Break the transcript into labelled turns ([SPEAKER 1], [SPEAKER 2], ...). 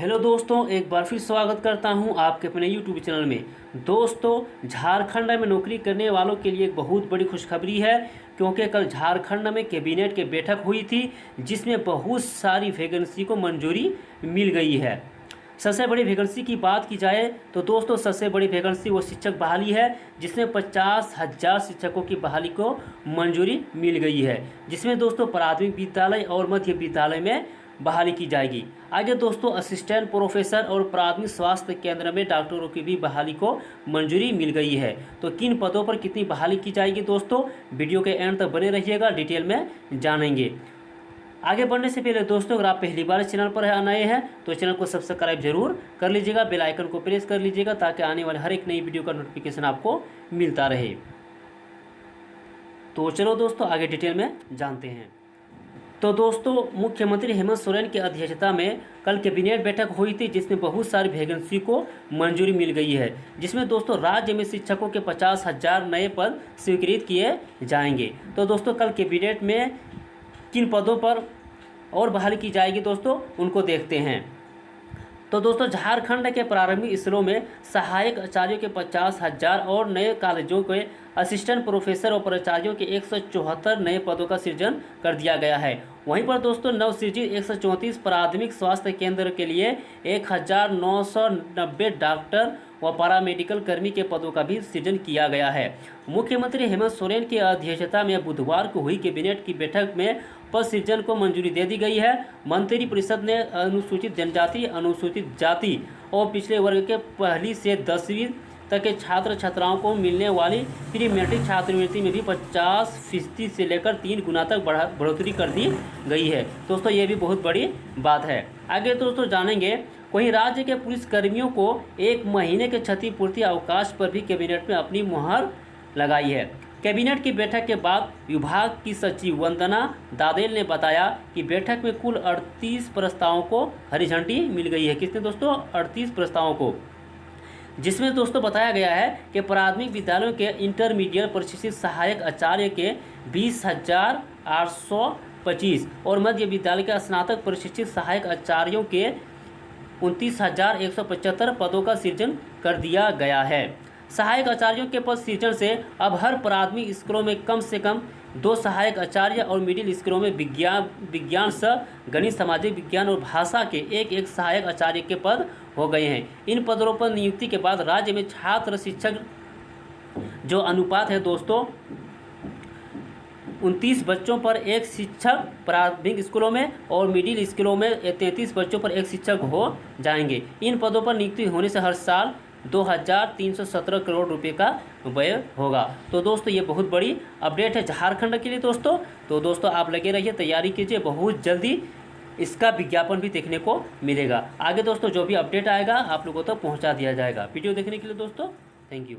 [SPEAKER 1] Hello दोस्तों, एक बार फिर स्वागत करता हूं आपके अपने यूट्यूब चैनल में। दोस्तों, झारखंड में नौकरी करने वालों के लिए एक बहुत बड़ी खुशखबरी है, क्योंकि कल झारखंड में कैबिनेट की बैठक हुई थी जिसमें बहुत सारी वैकेंसी को मंजूरी मिल गई है। सबसे बड़ी वैकेंसी की बात की जाए तो दोस्तों, सबसे बड़ी वैकेंसी वो शिक्षक बहाली है जिसमें 50,000 शिक्षकों की बहाली को मंजूरी मिल गई है, जिसमें दोस्तों प्राथमिक विद्यालय और मध्य विद्यालय में बहाली की जाएगी। आगे दोस्तों, असिस्टेंट प्रोफेसर और प्राथमिक स्वास्थ्य केंद्र में डॉक्टरों की भी बहाली को मंजूरी मिल गई है। तो किन पदों पर कितनी बहाली की जाएगी दोस्तों, वीडियो के एंड तक बने रहिएगा, डिटेल में जानेंगे। आगे बढ़ने से पहले दोस्तों, अगर आप पहली बार चैनल पर नए हैं तो चैनल को सब्सक्राइब जरूर कर लीजिएगा, बेल आइकन को प्रेस कर लीजिएगा ताकि आने वाले हर एक नई वीडियो का नोटिफिकेशन आपको मिलता रहे। तो चलो दोस्तों, आगे डिटेल में जानते हैं। तो दोस्तों, मुख्यमंत्री हेमंत सोरेन की अध्यक्षता में कल कैबिनेट बैठक हुई थी जिसमें बहुत सारी वैकेंसी को मंजूरी मिल गई है, जिसमें दोस्तों राज्य में शिक्षकों के 50,000 नए पद स्वीकृत किए जाएंगे। तो दोस्तों, कल कैबिनेट में किन पदों पर और बहाली की जाएगी दोस्तों, उनको देखते हैं। तो दोस्तों, झारखंड के प्रारंभिक स्कूलों में सहायक आचार्यों के 50,000 और नए कॉलेजों के असिस्टेंट प्रोफेसर और प्राचार्यों के 174 नए पदों का सृजन कर दिया गया है। वहीं पर दोस्तों, नवसृजित 134 प्राथमिक स्वास्थ्य केंद्र के लिए 1990 डॉक्टर व पैरामेडिकल कर्मी के पदों का भी सृजन किया गया है। मुख्यमंत्री हेमंत सोरेन की अध्यक्षता में बुधवार को हुई कैबिनेट की बैठक में पद सृजन को मंजूरी दे दी गई है। मंत्रिपरिषद ने अनुसूचित जनजाति, अनुसूचित जाति और पिछड़े वर्ग के पहली से 10वीं तक के छात्र छात्राओं को मिलने वाली प्री मैट्रिक छात्रवृत्ति में भी 50% से लेकर 3 गुना तक बढ़ोतरी कर दी गई है। दोस्तों, ये भी बहुत बड़ी बात है। आगे दोस्तों जानेंगे। वहीं राज्य के पुलिस कर्मियों को 1 महीने के क्षतिपूर्ति अवकाश पर भी कैबिनेट में अपनी मुहर लगाई है। कैबिनेट की बैठक के बाद विभाग की सचिव वंदना दादेल ने बताया कि बैठक में कुल 38 प्रस्तावों को हरी झंडी मिल गई है। किसने दोस्तों? 38 प्रस्तावों को, जिसमें दोस्तों बताया गया है कि प्राथमिक विद्यालयों के इंटरमीडिएट प्रशिक्षित सहायक आचार्य के 20,825 और मध्य विद्यालय के स्नातक प्रशिक्षित सहायक आचार्यों के 29,175 पदों का सृजन कर दिया गया है। सहायक आचार्यों के पद सृजन से अब हर प्राथमिक स्कूलों में कम से कम 2 सहायक आचार्य और मिडिल स्कूलों में विज्ञान सह गणित, सामाजिक विज्ञान और भाषा के एक सहायक आचार्य के पद हो गए हैं। इन पदों पर नियुक्ति के बाद राज्य में छात्र शिक्षक जो अनुपात है दोस्तों, 29 बच्चों पर 1 शिक्षक प्राथमिक स्कूलों में और मिडिल स्कूलों में 33 बच्चों पर 1 शिक्षक हो जाएंगे। इन पदों पर नियुक्ति होने से हर साल 2,317 करोड़ रुपए का व्यय होगा। तो दोस्तों, ये बहुत बड़ी अपडेट है झारखंड के लिए दोस्तों। तो दोस्तों, आप लगे रहिए, तैयारी कीजिए, बहुत जल्दी इसका विज्ञापन भी देखने को मिलेगा। आगे दोस्तों जो भी अपडेट आएगा आप लोगों तक पहुंचा दिया जाएगा। वीडियो देखने के लिए दोस्तों थैंक यू।